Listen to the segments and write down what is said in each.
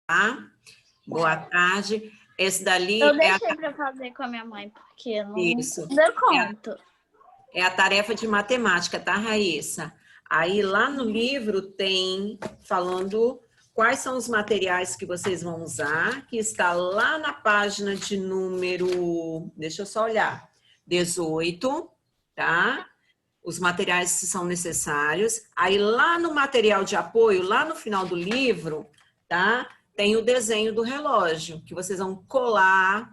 Tá? Boa tarde. Esse dali eu deixei para fazer com a minha mãe, porque não deu conta. É a tarefa de matemática, tá, Raíssa? Aí lá no livro tem falando quais são os materiais que vocês vão usar, que está lá na página de número, deixa eu só olhar, 18, tá? Os materiais que são necessários. Aí lá no material de apoio, lá no final do livro, tá? Tem o desenho do relógio, que vocês vão colar,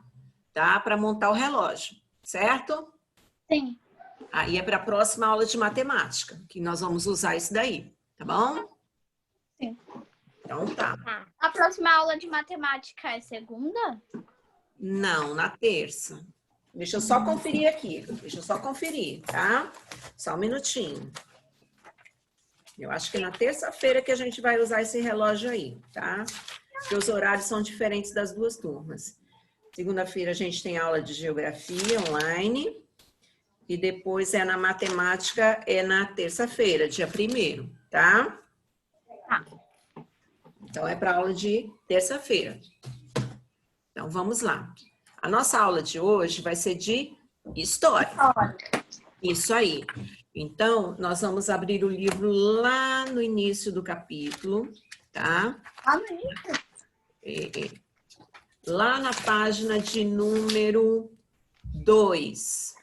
tá? Para montar o relógio, certo? Sim. Aí é para a próxima aula de matemática, que nós vamos usar isso daí, tá bom? Sim. Então tá. A próxima aula de matemática é segunda? Não, na terça. Deixa eu só conferir aqui. Deixa eu só conferir, tá? Só um minutinho. Eu acho que é na terça-feira que a gente vai usar esse relógio aí, tá? Porque os horários são diferentes das duas turmas. Segunda-feira a gente tem aula de geografia online. E depois é na matemática, é na terça-feira, dia 1º, tá? Então é para aula de terça-feira. Então vamos lá. A nossa aula de hoje vai ser de história. Isso aí. Então, nós vamos abrir o livro lá no início do capítulo, tá? Lá na página de número 2.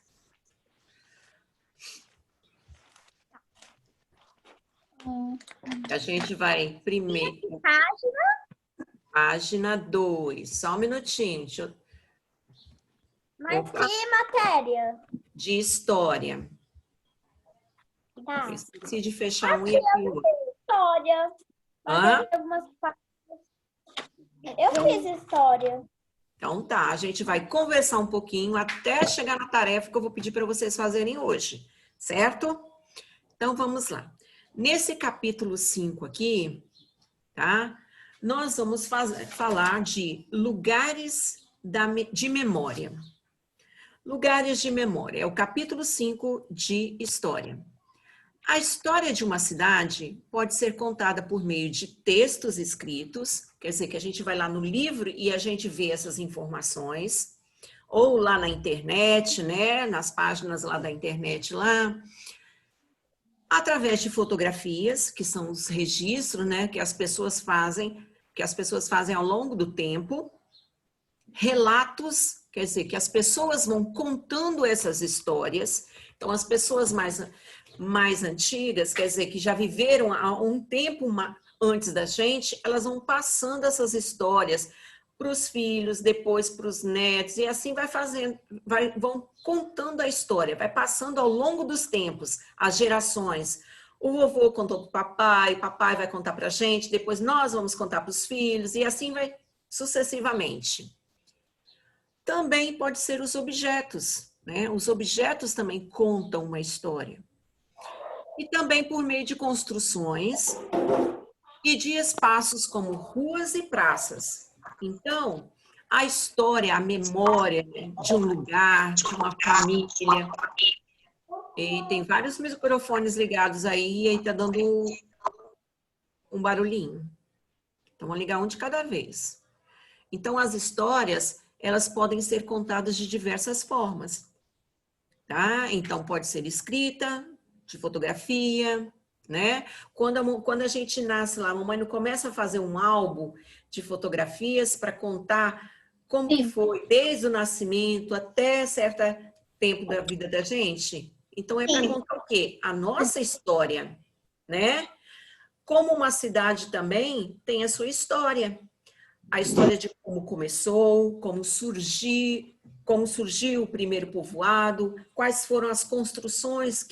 A gente vai primeiro... Página 2. Só um minutinho. Mas que matéria? De história. Tá. Eu esqueci de fechar um e abrir o outro. História. Hã? Eu fiz história. Então tá, a gente vai conversar um pouquinho até chegar na tarefa que eu vou pedir para vocês fazerem hoje, certo? Então vamos lá. Nesse capítulo 5 aqui, tá? Nós vamos falar de lugares de memória. Lugares de memória, é o capítulo 5 de história. A história de uma cidade pode ser contada por meio de textos escritos, quer dizer que a gente vai lá no livro e a gente vê essas informações, ou lá na internet, né, nas páginas lá da internet lá, através de fotografias, que são os registros, né, que as pessoas fazem ao longo do tempo, relatos, quer dizer, que as pessoas vão contando essas histórias. Então, as pessoas mais antigas, quer dizer, que já viveram há um tempo antes da gente, elas vão passando essas histórias para os filhos, depois para os netos, e assim vai fazendo, vão contando a história, vai passando ao longo dos tempos, as gerações. O vovô contou para o papai vai contar para a gente, depois nós vamos contar para os filhos, e assim vai sucessivamente. Também pode ser os objetos, né? Os objetos também contam uma história. E também por meio de construções e de espaços como ruas e praças. Então, a história, a memória, né, de um lugar, de uma família. E tem vários microfones ligados aí, e aí tá dando um barulhinho. Então, vamos ligar um de cada vez. Então, as histórias, elas podem ser contadas de diversas formas, tá? Então, pode ser escrita, de fotografia, né? Quando a gente nasce lá, a mamãe não começa a fazer um álbum de fotografias para contar como que foi desde o nascimento até certo tempo da vida da gente. Então, é para contar o quê? A nossa história, né? Como uma cidade também tem a sua história. A história de como começou, como surgiu o primeiro povoado, quais foram as construções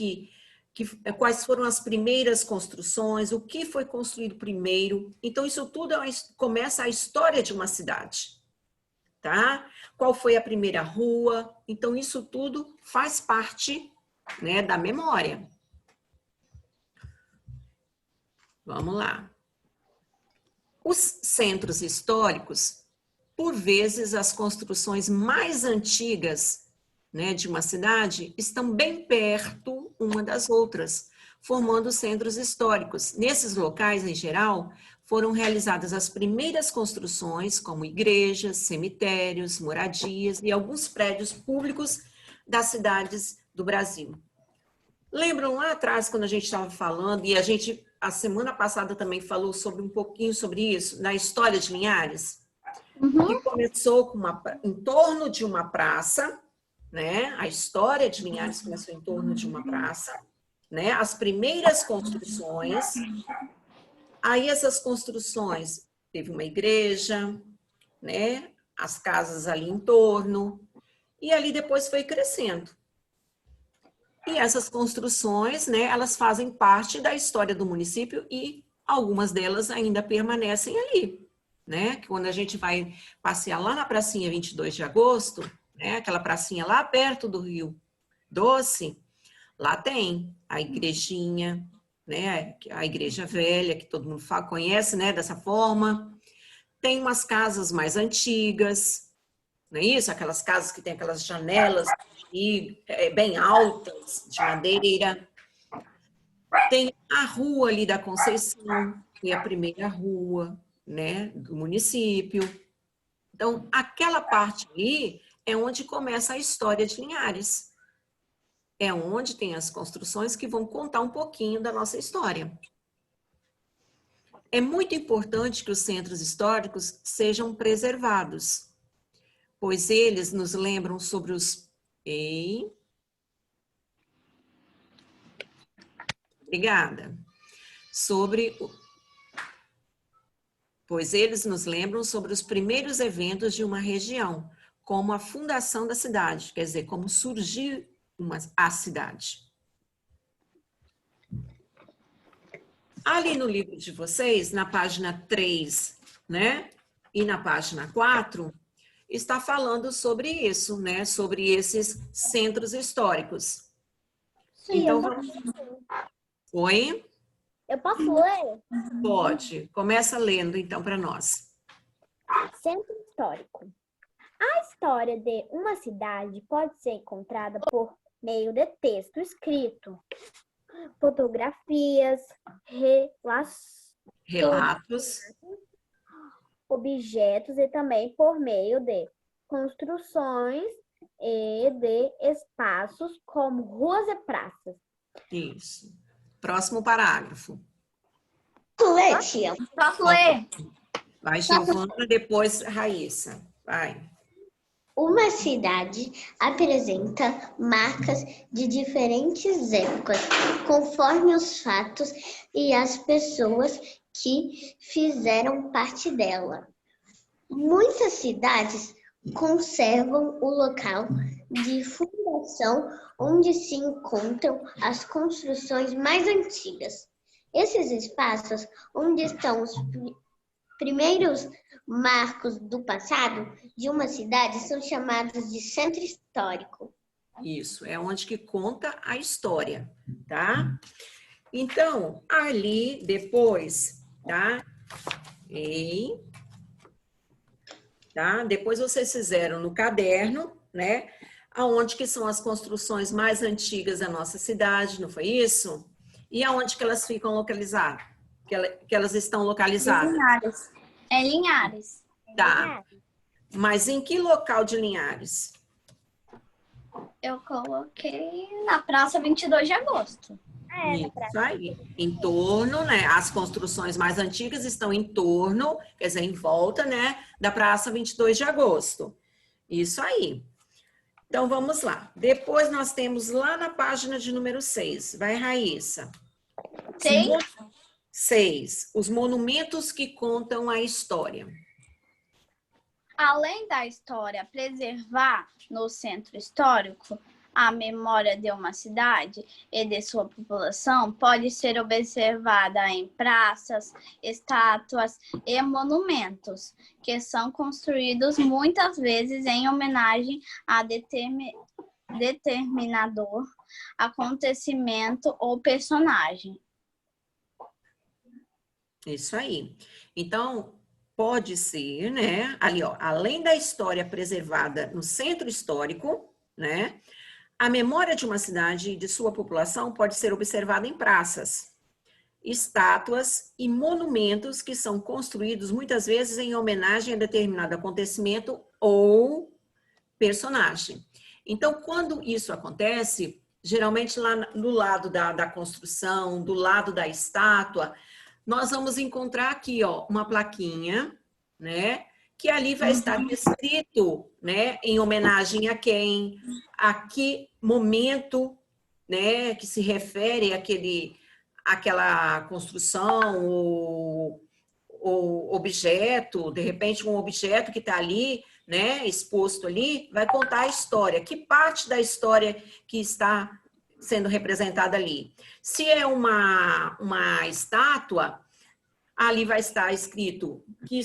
quais foram as primeiras construções, o que foi construído primeiro. Então, isso tudo começa a história de uma cidade, tá? Qual foi a primeira rua? Então, isso tudo faz parte, né, da memória. Vamos lá. Os centros históricos, por vezes, as construções mais antigas, né, de uma cidade estão bem perto uma das outras, formando centros históricos. Nesses locais, em geral, foram realizadas as primeiras construções, como igrejas, cemitérios, moradias e alguns prédios públicos das cidades do Brasil. Lembram lá atrás, quando a gente estava falando, e a semana passada também falou sobre um pouquinho sobre isso, na história de Linhares? Que começou em torno de uma praça, né? A história de Linhares começou em torno de uma praça, né? As primeiras construções, aí essas construções, teve uma igreja, né? As casas ali em torno, e ali depois foi crescendo. E essas construções, né, elas fazem parte da história do município e algumas delas ainda permanecem ali, né? Que quando a gente vai passear lá na pracinha 22 de agosto, né, aquela pracinha lá perto do Rio Doce, lá tem a igrejinha, né, a igreja velha, que todo mundo conhece, né, dessa forma. Tem umas casas mais antigas, não é isso? Aquelas casas que tem aquelas janelas bem altas, de madeira. Tem a rua ali da Conceição, que é a primeira rua, né, do município. Então, aquela parte ali é onde começa a história de Linhares. É onde tem as construções que vão contar um pouquinho da nossa história. É muito importante que os centros históricos sejam preservados, pois eles nos lembram sobre os... Obrigada. Pois eles nos lembram sobre os primeiros eventos de uma região, como a fundação da cidade, quer dizer, como surgiu a cidade. Ali no livro de vocês, na página 3, né, e na página 4, está falando sobre isso, né, sobre esses centros históricos. Sim, então, vamos... Oi? Eu posso ler? Pode. Começa lendo, então, para nós. Centro histórico. A história de uma cidade pode ser encontrada por meio de texto escrito, fotografias, relatos, objetos e também por meio de construções e de espaços como ruas e praças. Isso. Próximo parágrafo. Posso ler, tia? Posso ler? Vai, Giovana, depois Raíssa. Vai. Uma cidade apresenta marcas de diferentes épocas, conforme os fatos e as pessoas que fizeram parte dela. Muitas cidades conservam o local de fundação onde se encontram as construções mais antigas. Esses espaços, onde estão os primeiros marcos do passado de uma cidade, são chamados de centro histórico. Isso, é onde que conta a história, tá? Então, ali depois, tá? Tá? Depois vocês fizeram no caderno, né? Aonde que são as construções mais antigas da nossa cidade, não foi isso? E aonde que elas ficam localizadas? Que elas estão localizadas? Linhares. É Linhares. Tá. Mas em que local de Linhares? Eu coloquei na Praça 22 de Agosto. Isso aí. Em torno, né? As construções mais antigas estão em torno, quer dizer, em volta, né? Da Praça 22 de Agosto. Isso aí. Então, vamos lá. Depois nós temos lá na página de número 6. Vai, Raíssa. 6. Os monumentos que contam a história. Além da história preservar no centro histórico a memória de uma cidade e de sua população, pode ser observada em praças, estátuas e monumentos, que são construídos muitas vezes em homenagem a determinado acontecimento ou personagem. Isso aí. Então, pode ser, né? Ali, ó, além da história preservada no centro histórico, né? A memória de uma cidade e de sua população pode ser observada em praças, estátuas e monumentos que são construídos muitas vezes em homenagem a determinado acontecimento ou personagem. Então, quando isso acontece, geralmente lá no lado da construção, do lado da estátua, nós vamos encontrar aqui, ó, uma plaquinha, né? Que ali vai estar escrito, né? Em homenagem a quem, a que momento, né? Que se refere àquela construção ou objeto, de repente um objeto que está ali, né? Exposto ali, vai contar a história. Que parte da história que está sendo representada ali? Se é uma estátua, ali vai estar escrito que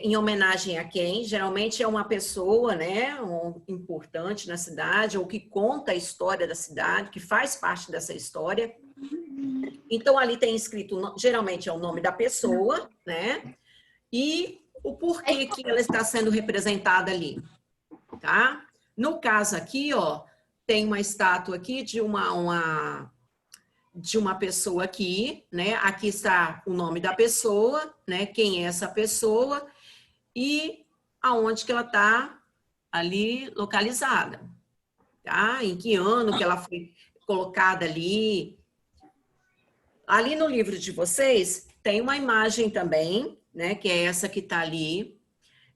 em homenagem a quem, geralmente é uma pessoa, né, importante na cidade, ou que conta a história da cidade, que faz parte dessa história. Então, ali tem escrito, geralmente é o nome da pessoa, né, e o porquê que ela está sendo representada ali, tá? No caso aqui, ó, tem uma estátua aqui de uma pessoa aqui, né? Aqui está o nome da pessoa, né? Quem é essa pessoa e aonde que ela está ali localizada, tá? Em que ano que ela foi colocada ali. Ali no livro de vocês tem uma imagem também, né? Que é essa que está ali,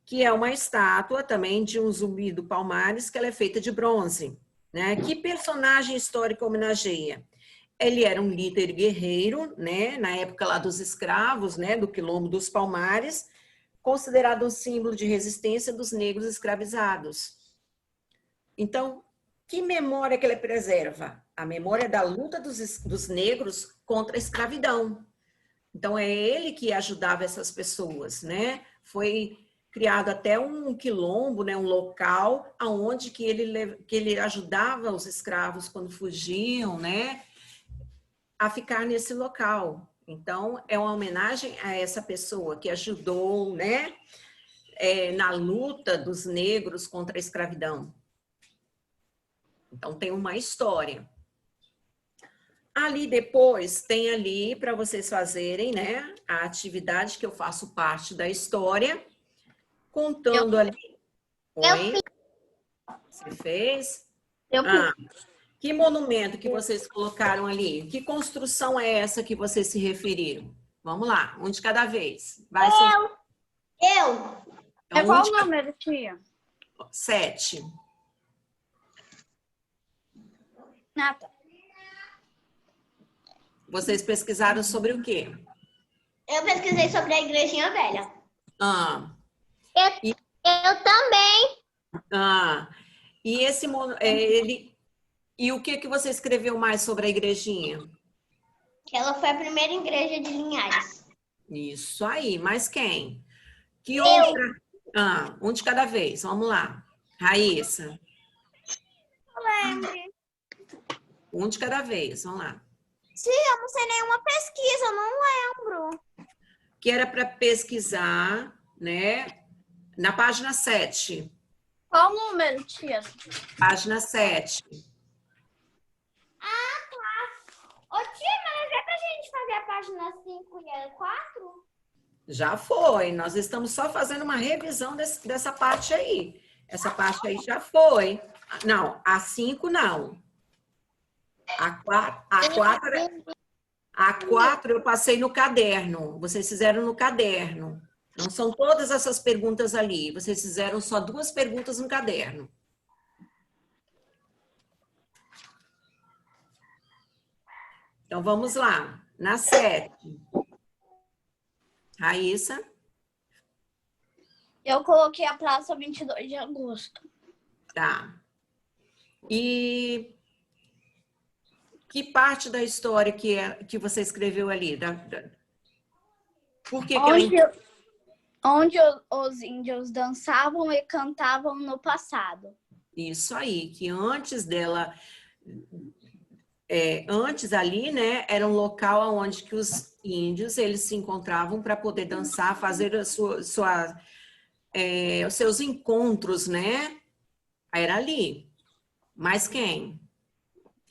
que é uma estátua também de um Zumbi do Palmares, que ela é feita de bronze, né? Que personagem histórico homenageia? Ele era um líder guerreiro, né, na época lá dos escravos, né, do Quilombo dos Palmares, considerado um símbolo de resistência dos negros escravizados. Então, que memória que ele preserva? A memória da luta dos negros contra a escravidão. Então, é ele que ajudava essas pessoas, né? Foi criado até um quilombo, né, um local onde que ele ajudava os escravos quando fugiam, né, a ficar nesse local. Então, é uma homenagem a essa pessoa que ajudou, né, na luta dos negros contra a escravidão. Então, tem uma história. Ali depois, tem ali para vocês fazerem, né, a atividade que eu faço parte da história, contando ali. Oi? Você fez? Eu fiz. Que monumento que vocês colocaram ali? Que construção é essa que vocês se referiram? Vamos lá, um de cada vez. Vai, Eu. Então, Qual o número, tia? 7. Ah, tá. Vocês pesquisaram sobre o quê? Eu pesquisei sobre a Igrejinha Velha. Eu também. E esse e o que você escreveu mais sobre a igrejinha? Ela foi a primeira igreja de Linhares. Isso aí, mas quem? Que outra? Um de cada vez, vamos lá. Raíssa. Eu lembro. Um de cada vez, vamos lá. Tia, eu não sei nenhuma pesquisa, eu não lembro. Que era para pesquisar, né? Na página 7. Qual o número, tia? Página 7. Ô tia, mas é pra gente fazer a página 5 e a 4? Já foi. Nós estamos só fazendo uma revisão dessa parte aí. Essa parte aí já foi. Não, a 5 não. A 4 eu passei no caderno. Vocês fizeram no caderno. Não são todas essas perguntas ali. Vocês fizeram só 2 perguntas no caderno. Então, vamos lá. Na 7. Raíssa. Eu coloquei a praça 22 de agosto. Tá. E que parte da história que você escreveu ali? Por que Onde os índios dançavam e cantavam no passado. Isso aí, que antes dela... antes ali, né, era um local onde que os índios eles se encontravam para poder dançar, fazer os seus encontros, né? Era ali. Mais quem?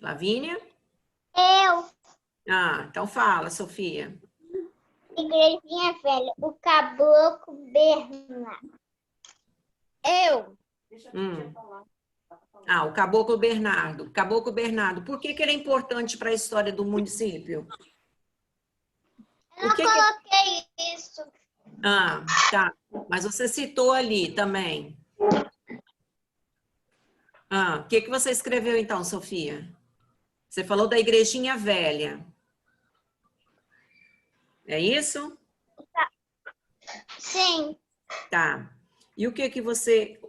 Lavínia? Eu, Ah, então fala, Sofia. Igrejinha Velha, o Caboclo Bernardo. Eu. Hum. Ah, o Caboclo Bernardo. Caboclo Bernardo, por que ele é importante para a história do município? Eu não coloquei isso. Ah, tá. Mas você citou ali também. Ah, o que você escreveu então, Sofia? Você falou da Igrejinha Velha. É isso? Sim, Tá. E o que você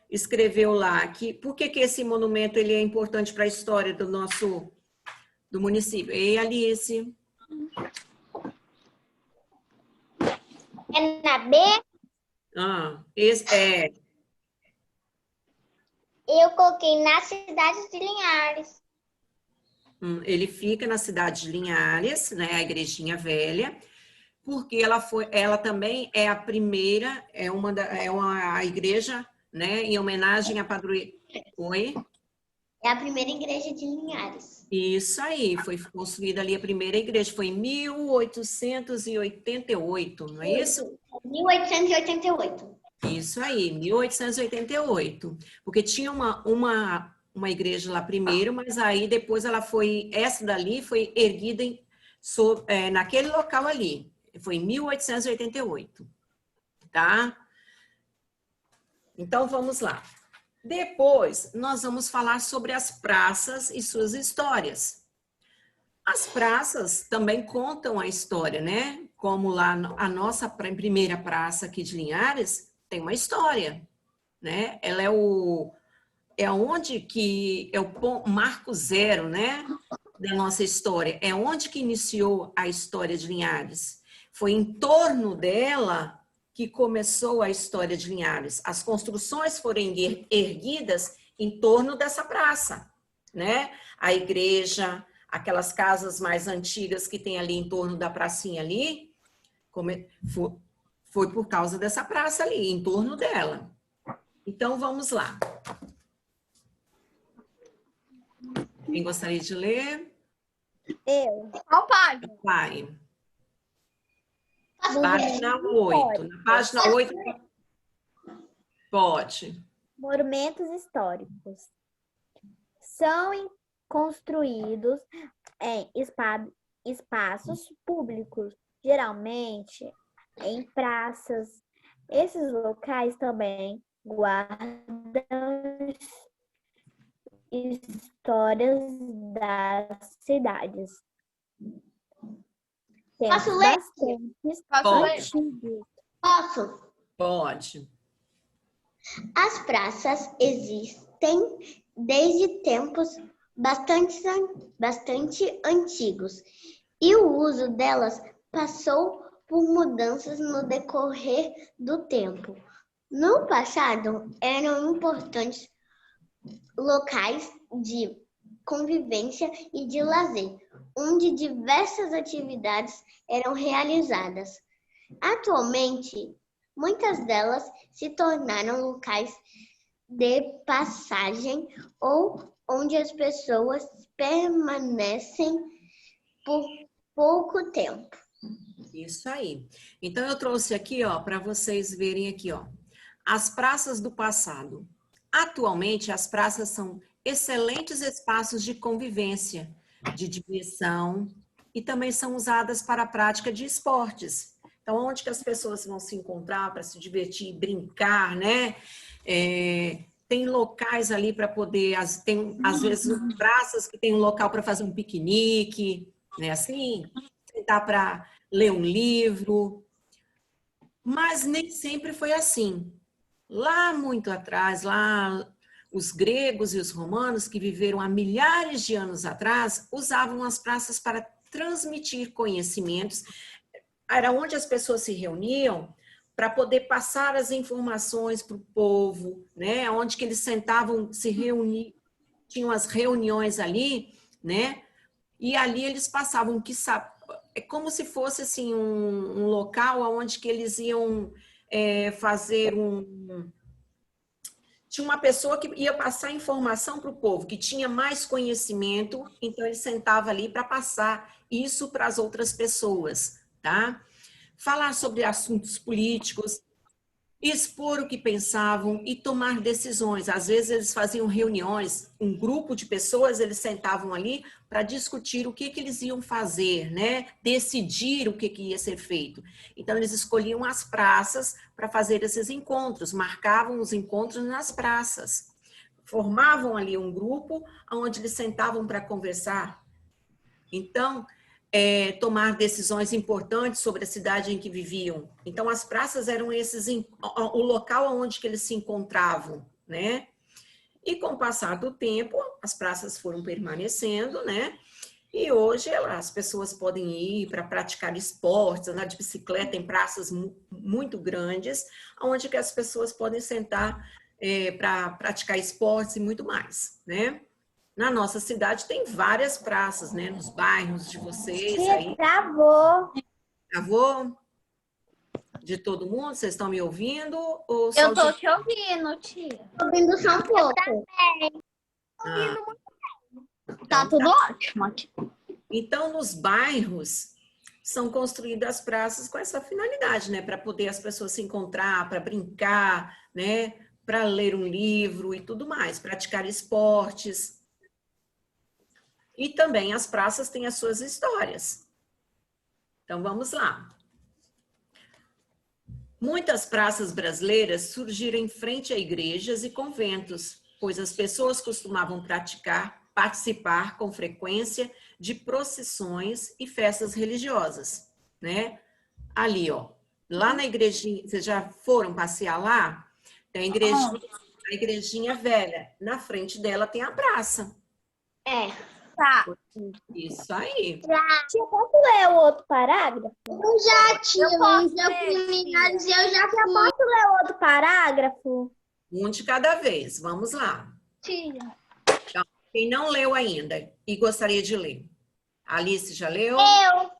escreveu lá? Por que esse monumento ele é importante para a história do município? E Alice? é na B. Ah, Eu coloquei na cidade de Linhares. ele fica na cidade de Linhares, né, a Igrejinha Velha, porque ela também é a primeira, a igreja, né, em homenagem à padroeira. Oi? É a primeira igreja de Linhares. Isso aí, foi construída ali a primeira igreja, foi em 1888, não é isso? 1888. Isso aí, 1888. Porque tinha uma igreja lá primeiro, mas aí depois essa dali foi erguida naquele local ali. Foi em 1888, tá? Então vamos lá. Depois nós vamos falar sobre as praças e suas histórias. As praças também contam a história, né? Como lá a nossa primeira praça aqui de Linhares tem uma história, né? Ela é onde que é o marco zero, né? Da nossa história. É onde que iniciou a história de Linhares. Foi em torno dela que começou a história de Linhares. As construções foram erguidas em torno dessa praça, né? A igreja, aquelas casas mais antigas que tem ali em torno da pracinha ali, foi por causa dessa praça ali, em torno dela. Então, vamos lá. Quem gostaria de ler? Eu. Qual página? Vai. Monumentos Página 8. Na página 8, pode. Monumentos históricos são construídos em espaços públicos, geralmente em praças. Esses locais também guardam histórias das cidades. Temos Posso ler? bastantes Posso ler? antigos. Posso? Pode. As praças existem desde tempos bastante antigos e o uso delas passou por mudanças no decorrer do tempo. No passado, eram importantes locais de convivência e de lazer, onde diversas atividades eram realizadas. Atualmente, muitas delas se tornaram locais de passagem ou onde as pessoas permanecem por pouco tempo. Isso aí. Então, eu trouxe aqui, ó, para vocês verem aqui, ó, as praças do passado. Atualmente, as praças são excelentes espaços de convivência, de diversão e também são usadas para a prática de esportes. Então, onde que as pessoas vão se encontrar para se divertir, brincar, né? Tem locais ali para poder, tem às vezes praças que tem um local para fazer um piquenique, né? Assim, sentar para ler um livro, mas nem sempre foi assim. Lá muito atrás, lá os gregos e os romanos que viveram há milhares de anos atrás, usavam as praças para transmitir conhecimentos. Era onde as pessoas se reuniam para poder passar as informações para o povo, né? Onde que eles sentavam, se reunir, tinham as reuniões ali, né? E ali eles passavam, é como se fosse assim um local onde que eles iam fazer tinha uma pessoa que ia passar informação para o povo, que tinha mais conhecimento, então ele sentava ali para passar isso para as outras pessoas, tá? Falar sobre assuntos políticos, expor o que pensavam e tomar decisões. Às vezes eles faziam reuniões, um grupo de pessoas, eles sentavam ali para discutir o que eles iam fazer, né? Decidir o que ia ser feito. Então eles escolhiam as praças para fazer esses encontros, marcavam os encontros nas praças. Formavam ali um grupo onde eles sentavam para conversar. Então, tomar decisões importantes sobre a cidade em que viviam. Então, as praças eram o local onde que eles se encontravam, né? E com o passar do tempo, as praças foram permanecendo, né? E hoje as pessoas podem ir para praticar esportes, andar de bicicleta em praças muito grandes, onde que as pessoas podem sentar para praticar esportes e muito mais, né? Na nossa cidade tem várias praças, né? Nos bairros de vocês aí. Travou. Travou? De todo mundo? Vocês estão me ouvindo? Ou só Eu tô te ouvindo, tia. Tô ouvindo só um pouco. Ah, Tá tudo ótimo aqui. então, nos bairros são construídas praças com essa finalidade, né? Para poder as pessoas se encontrar, para brincar, né? Para ler um livro e tudo mais, praticar esportes. E também as praças têm as suas histórias. Então, vamos lá. Muitas praças brasileiras surgiram em frente a igrejas e conventos, pois as pessoas costumavam participar com frequência de procissões e festas religiosas, né? Ali, ó, lá na igrejinha, vocês já foram passear lá? Tem a igrejinha velha, na frente dela tem a praça. É. Tá. Isso aí. Tia, posso ler o outro parágrafo? Eu já tinha, posso eu ler, fui em Linhares e tia. eu já fui. Posso ler o outro parágrafo? Um de cada vez. Vamos lá. Tia. Quem não leu ainda e gostaria de ler? A Alice já leu? Eu.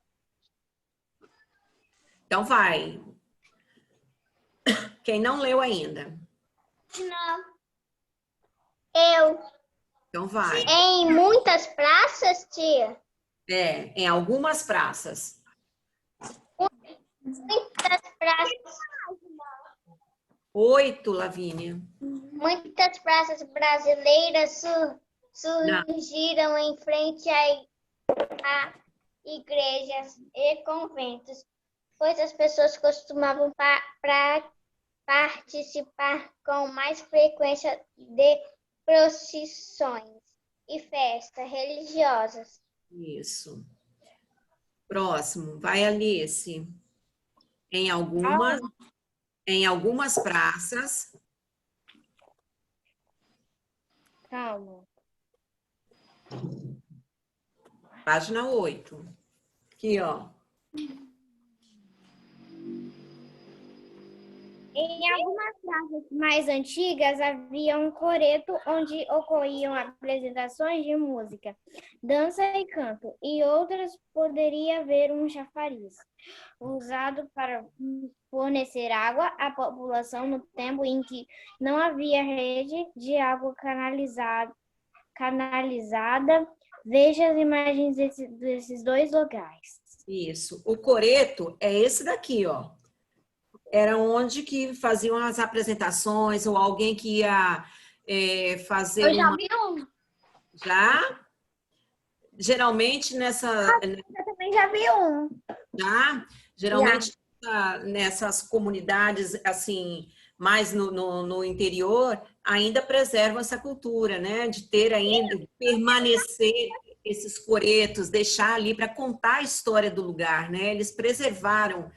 Então vai. Quem não leu ainda? Não. Eu. Então vai. Em muitas praças, tia. Em algumas praças. Muitas praças. 8, Lavínia. Muitas praças brasileiras surgiram em frente a igrejas e conventos, pois as pessoas costumavam participar com mais frequência de procissões e festas religiosas. Isso. Próximo. Vai, Alice. Em algumas praças. Calma. Página 8. Aqui, ó. Em algumas praças mais antigas havia um coreto onde ocorriam apresentações de música, dança e canto, e outras poderia haver um chafariz, usado para fornecer água à população no tempo em que não havia rede de água canalizada. Veja as imagens desses dois lugares. Isso. O coreto é esse daqui, ó. Era onde que faziam as apresentações, ou alguém que ia fazer. Eu já vi um. Já? Geralmente nessa. Eu também já vi um. Já? Geralmente nessas comunidades, assim, mais no interior, ainda preservam essa cultura, né? De ter ainda, de permanecer esses coretos, deixar ali para contar a história do lugar, né? Eles preservaram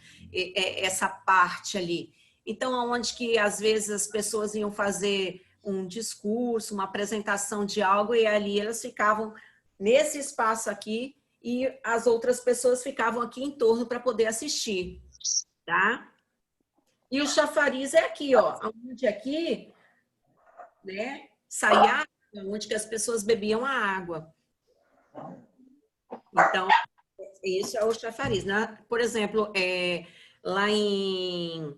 essa parte ali. Então, onde que às vezes as pessoas iam fazer um discurso, uma apresentação de algo, e ali elas ficavam nesse espaço aqui e as outras pessoas ficavam aqui em torno para poder assistir, tá? E o chafariz é aqui, ó, onde aqui, né, saía água, onde que as pessoas bebiam a água. Então, isso é o chafariz, né? Por exemplo, lá em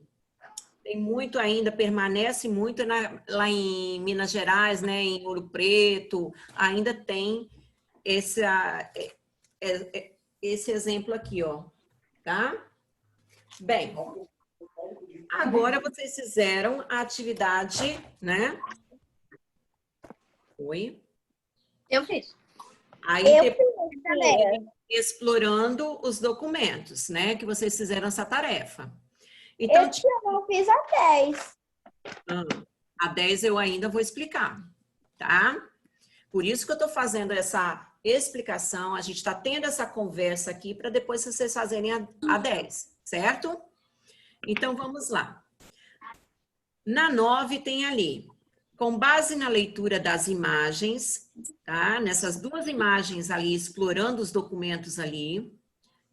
Tem muito ainda, permanece muito lá em Minas Gerais, né? Em Ouro Preto, ainda tem esse, esse exemplo aqui, ó, tá? Bem, agora vocês fizeram a atividade, né? Oi? Eu fiz. Aí Eu depois, fiz também. explorando os documentos, né? Que vocês fizeram essa tarefa. Então, Eu não fiz a 10. a 10 eu ainda vou explicar, tá? Por isso que eu estou fazendo essa explicação, a gente está tendo essa conversa aqui para depois vocês fazerem a 10, certo? Então, vamos lá. Na 9 tem ali, com base na leitura das imagens, tá? Nessas duas imagens ali, explorando os documentos ali,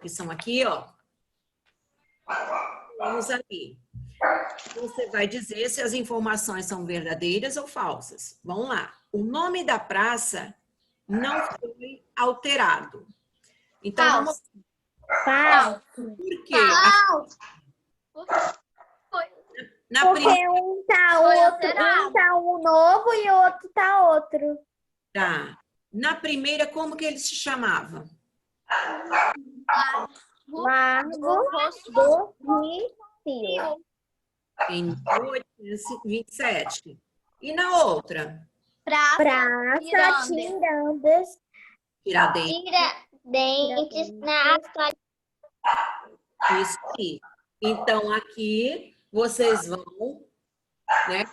que são aqui, ó. Vamos ali. Você vai dizer se as informações são verdadeiras ou falsas. Vamos lá. O nome da praça não foi alterado. Então, vamos... Falso. Por quê? Foi. Na Porque primeira... um tá Foi outro, alterado. um tá um novo e o outro tá outro. Tá. Na primeira, como que ele se chamava? Largo Rosto. do Rio. Em 1827. E na outra? Praça Tirandes. Tirandes. Tiradentes. Tiradentes na atualidade. Isso aí. Então, aqui, vocês vão, né,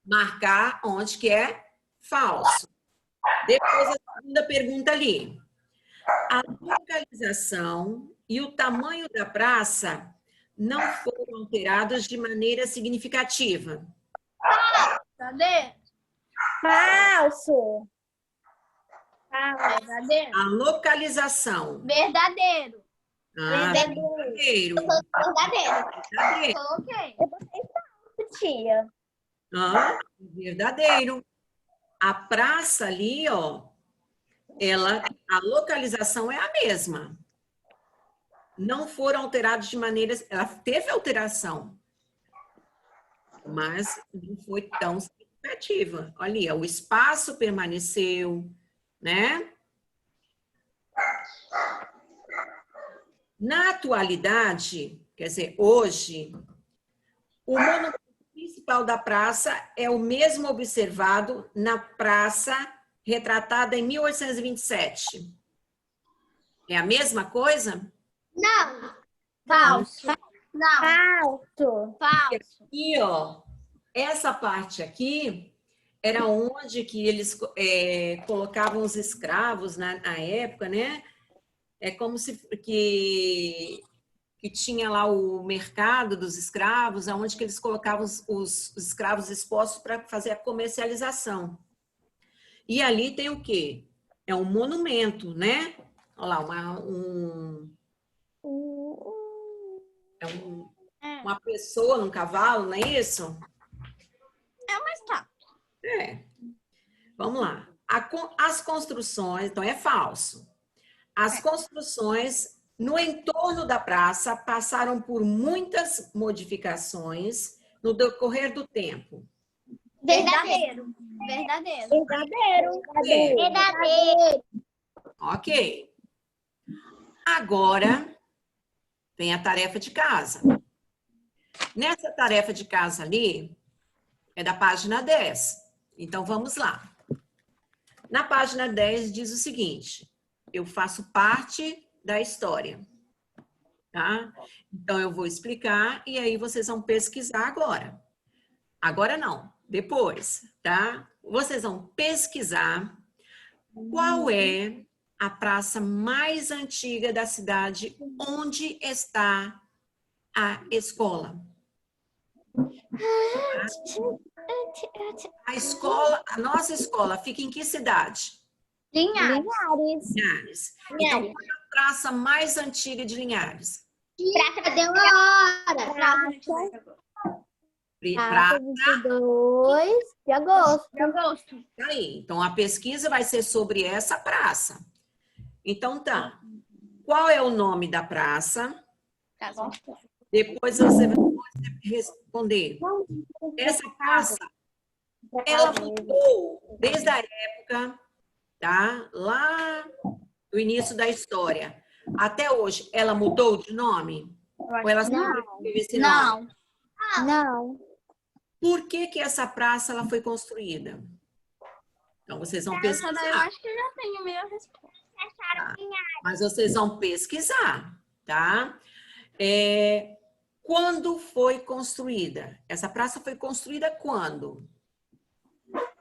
marcar onde que é falso. Depois, a segunda pergunta ali. A localização e o tamanho da praça não foram alterados de maneira significativa. Verdadeiro. Falso. Verdadeiro. A localização. Verdadeiro. Ah, verdadeiro. Verdadeiro. Verdadeiro. Coloquei. Tia. Ah, verdadeiro. A praça ali, ó, a localização é a mesma. Não foram alterados de maneira... Ela teve alteração, mas não foi tão significativa. Olha, o espaço permaneceu, né? Na atualidade, quer dizer, hoje, o monumento principal da praça é o mesmo observado na praça retratada em 1827. É a mesma coisa? Não. Falso. Não. Falso. Falso. Aqui, ó, essa parte aqui era onde que eles colocavam os escravos na época, né? É como se que tinha lá o mercado dos escravos, onde que eles colocavam os escravos expostos para fazer a comercialização. E ali tem o quê? É um monumento, né? Olha lá, uma pessoa num cavalo, não é isso? É uma estátua. É. Vamos lá. As construções, então é falso. As construções no entorno da praça passaram por muitas modificações no decorrer do tempo. Verdadeiro. Verdadeiro. Verdadeiro. Verdadeiro. Ok. Agora vem a tarefa de casa. Nessa tarefa de casa ali, é da página 10. Então, vamos lá. Na página 10 diz o seguinte: eu faço parte da história, tá? Então, eu vou explicar e aí vocês vão pesquisar agora. Agora não, depois, tá? Vocês vão pesquisar qual é a praça mais antiga da cidade onde está a escola. A nossa escola fica em que cidade? Linhares. Linhares. Então, qual é a praça mais antiga de Linhares? Praça deu uma hora. Praça 22 de agosto. De agosto. aí. Então, a pesquisa vai ser sobre essa praça. Então, tá. Qual é o nome da praça? Caso Depois você vai responder. Essa praça, ela mudou desde a época, tá? Lá do início da história. Até hoje, ela mudou de nome? Ou ela sempre teve esse nome? Não. Não. Por que que essa praça ela foi construída? Então, vocês vão Eu pesquisar. acho que eu já tenho meia resposta. Tá? Mas vocês vão pesquisar, tá? Quando foi construída? Essa praça foi construída quando?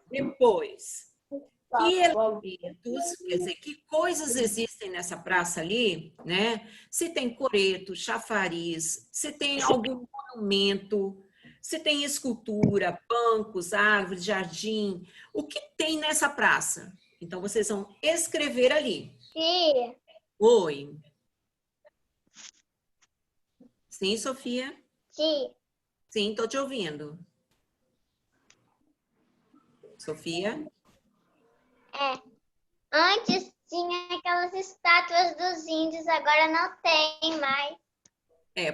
Depois. Que elementos, quer dizer, que coisas existem nessa praça ali, né? Se tem coreto, chafariz, se tem algum monumento, se tem escultura, bancos, árvores, jardim, o que tem nessa praça? Então, vocês vão escrever ali. Sim. Oi. Sim, Sofia? Sim. Sim, estou te ouvindo. Sofia? Antes tinha aquelas estátuas dos índios, agora não tem mais.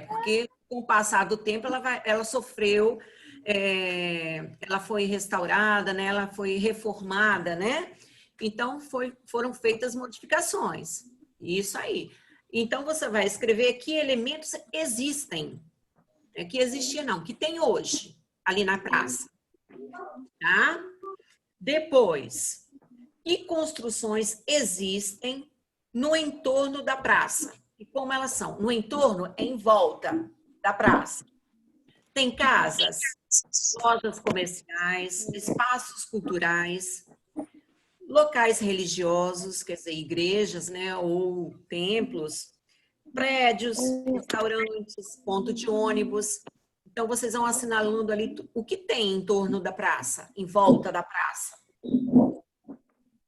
Porque com o passar do tempo ela sofreu, ela foi restaurada, né? Ela foi reformada, né? Então foram feitas modificações. Isso aí. Então você vai escrever que elementos existem, que existia não, que tem hoje ali na praça, tá? Depois, que construções existem no entorno da praça? E como elas são? No entorno, em volta da praça. Tem casas, lojas comerciais, espaços culturais, locais religiosos, quer dizer, igrejas, né, ou templos, prédios, restaurantes, ponto de ônibus. Então, vocês vão assinalando ali o que tem em torno da praça, em volta da praça.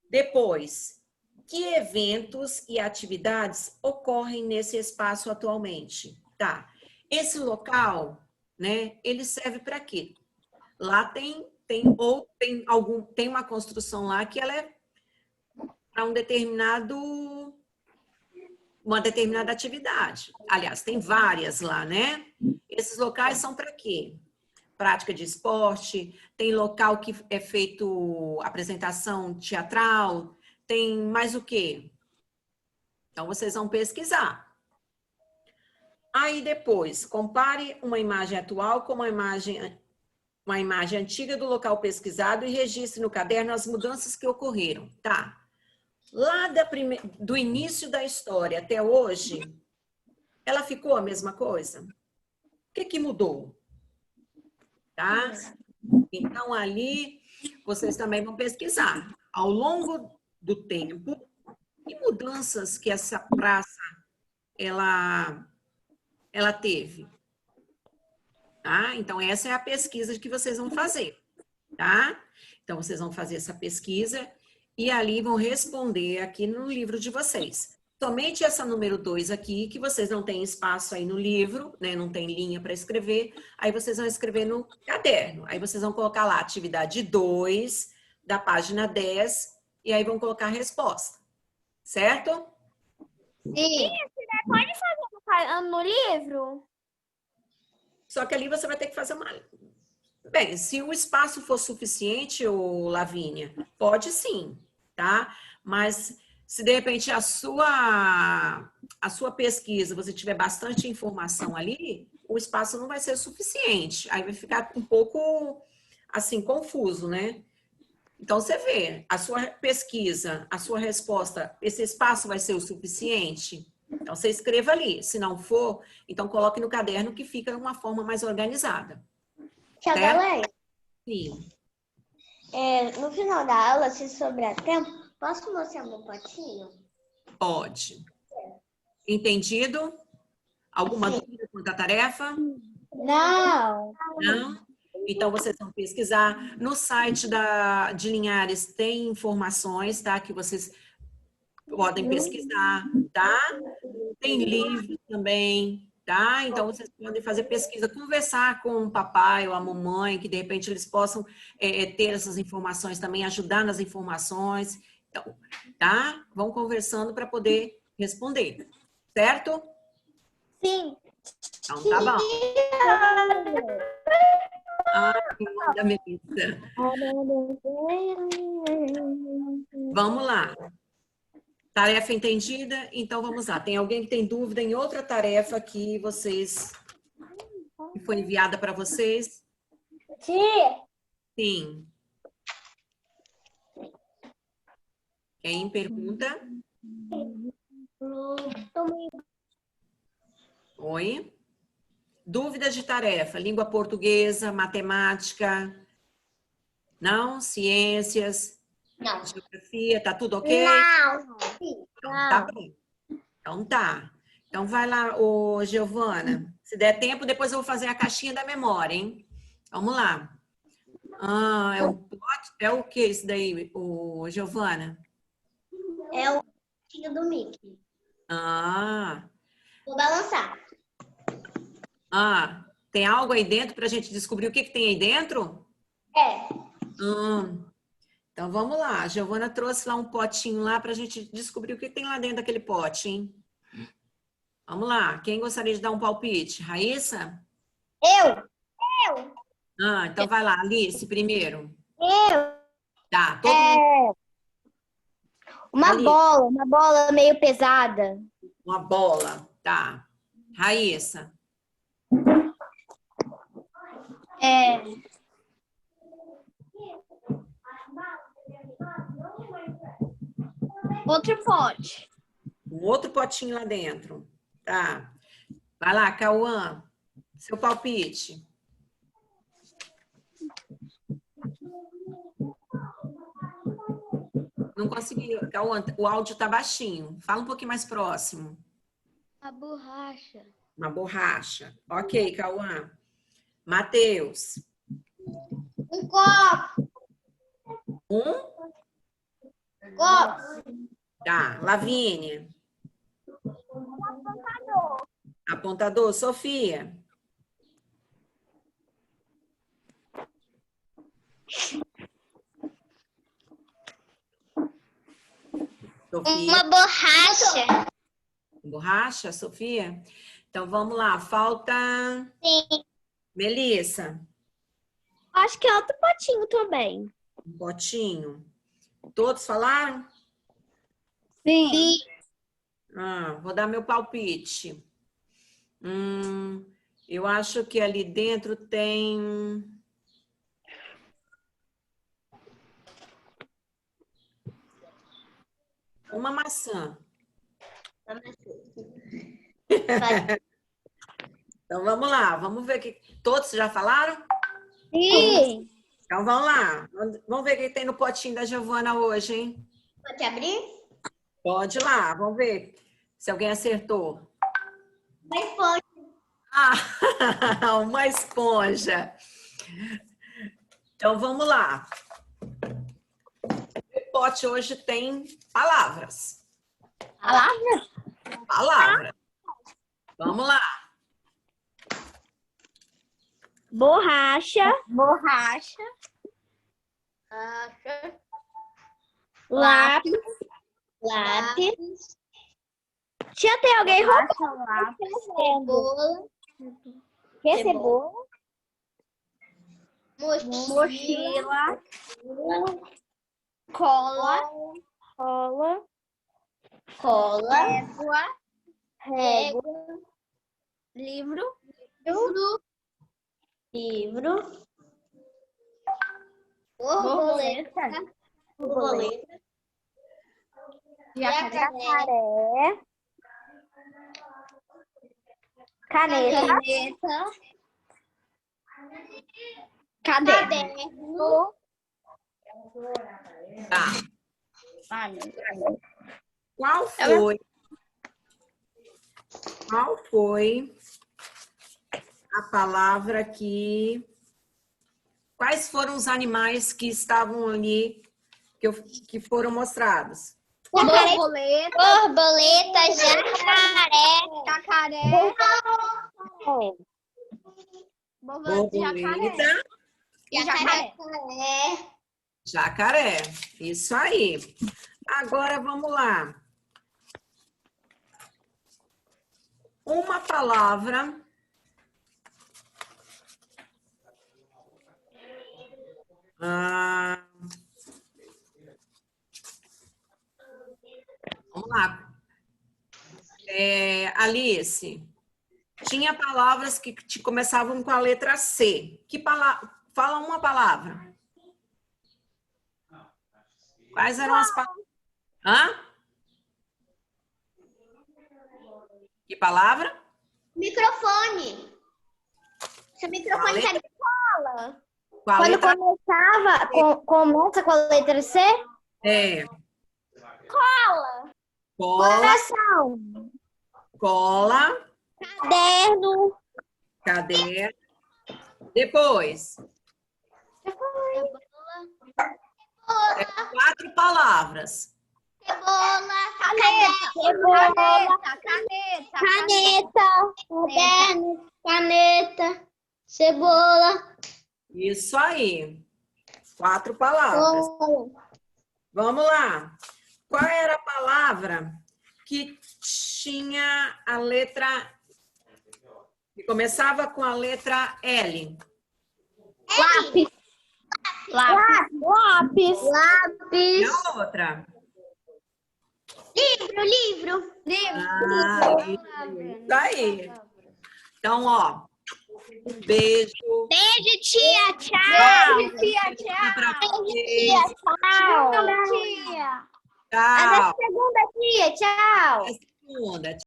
Depois, que eventos e atividades ocorrem nesse espaço atualmente? Tá. Esse local, né, ele serve para quê? Lá tem uma construção lá que ela é para uma determinada atividade. Aliás, tem várias lá, né? Esses locais são para quê? Prática de esporte, tem local que é feito apresentação teatral, tem mais o quê? Então, vocês vão pesquisar. Aí, depois, compare uma imagem atual com uma imagem antiga do local pesquisado e registre no caderno as mudanças que ocorreram. Tá. Lá do início da história até hoje, ela ficou a mesma coisa? O que mudou? Tá? Então, ali, vocês também vão pesquisar. Ao longo do tempo, que mudanças que essa praça, ela teve? Tá? Então, essa é a pesquisa que vocês vão fazer, tá? Então, vocês vão fazer essa pesquisa e ali vão responder aqui no livro de vocês. Somente essa número 2 aqui, que vocês não têm espaço aí no livro, né? Não tem linha para escrever, aí vocês vão escrever no caderno. Aí vocês vão colocar lá atividade 2, da página 10, e aí vão colocar a resposta. Certo? Sim. Pode fazer no livro? Só que ali você vai ter que fazer uma... Bem, se o espaço for suficiente, ô Lavínia, pode sim, tá? Mas se de repente a sua pesquisa, você tiver bastante informação ali, o espaço não vai ser suficiente. Aí vai ficar um pouco, assim, confuso, né? Então, você vê, a sua pesquisa, a sua resposta, esse espaço vai ser o suficiente? Então, você escreva ali. Se não for, então coloque no caderno que fica de uma forma mais organizada. Tia Valéria, Sim. no final da aula, se sobrar tempo, posso mostrar meu potinho? Pode. Entendido? Alguma dúvida quanto à tarefa? Não. Não? Então, vocês vão pesquisar. No site de Linhares tem informações, tá? Que vocês podem pesquisar, tá? Tem livros também, tá? Então, vocês podem fazer pesquisa, conversar com o papai ou a mamãe, que de repente eles possam ter essas informações também, ajudar nas informações. Então, tá? Vão conversando para poder responder, certo? Sim. Então tá bom. Ai, manda, Melissa. Vamos lá. Tarefa entendida? Então vamos lá. Tem alguém que tem dúvida em outra tarefa que foi enviada para vocês? Tia. Sim. Quem pergunta? Oi? Dúvidas de tarefa, língua portuguesa, matemática, não? Ciências, Não. geografia, tá tudo ok? Não. Então, tá bom. Então tá. Então vai lá, ô Giovana. Se der tempo, depois eu vou fazer a caixinha da memória, hein? Vamos lá. Ah, é o que isso daí, ô Giovana? É o potinho do Mickey. Ah, Vou balançar. tem algo aí dentro para a gente descobrir o que tem aí dentro? É. Então vamos lá. A Giovana trouxe lá um potinho lá para a gente descobrir o que tem lá dentro daquele pote, hein? Vamos lá. Quem gostaria de dar um palpite? Raíssa? Eu. Então vai lá, Alice, primeiro. Eu. Tá, todo mundo. Uma bola meio pesada. Uma bola. Tá. Raíssa. Outro pote. Um outro potinho lá dentro. Tá. Vai lá, Cauã. Seu palpite. Não consegui. Cauã, o áudio tá baixinho. Fala um pouquinho mais próximo. A borracha. Uma borracha. Ok, Cauã. Matheus. Um copo. Um? Copo. Tá. Lavínia. Apontador. Sofia. Sofia. Uma borracha. Borracha, Sofia? Então vamos lá. Falta Sim. Melissa. Acho que é outro potinho também. Um potinho. Todos falaram? Sim. Vou dar meu palpite. Eu acho que ali dentro tem uma maçã. Então vamos lá, vamos ver que todos já falaram? Sim. Então vamos lá. Vamos ver o que tem no potinho da Giovana hoje, hein? Pode abrir? Pode ir lá, vamos ver se alguém acertou. Mas pode. Uma esponja. Então vamos lá. O pote hoje tem palavras. Palavra? Palavras. Vamos lá. Borracha. Borracha. Lápis. Lápis. Tinha tem alguém roubando. Lápis. Cebola. Que cebola? Mochila. Cola. Cola. Régua. Livro. Borboleta. Jacaré. Caneta. Caderno. Tá. Ai, Qual foi a palavra que... Quais foram os animais que estavam ali, que foram mostrados? borboleta. Jacaré. Borboleta. Jacaré. Jacaré. Jacaré. Isso aí. Agora vamos lá. uma palavra vamos lá. Alice, tinha palavras que começavam com a letra C. Que palavra? Fala uma palavra. Quais eram as palavras? Hã? Que palavra? Microfone. Seu microfone tá de cola. Com a Quando letra começa com a letra C? Cola. Cola, Coração. cola, Caderno. caderno. Depois, quatro palavras. Cebola. Caneta. Caderno. Caneta. Cebola. Isso aí. 4 palavras. Cola. Vamos lá. Qual era a palavra que tinha a letra... que começava com a letra L? Lápis. Lápis. E Lápis. a outra? Livro. Isso aí. Então, ó, um beijo. Beijo, tia. Tchau. Beijo, tia, tchau. Pra vocês. Tchau. Tia. Tchau. Segunda, tia. Tchau. Até segunda.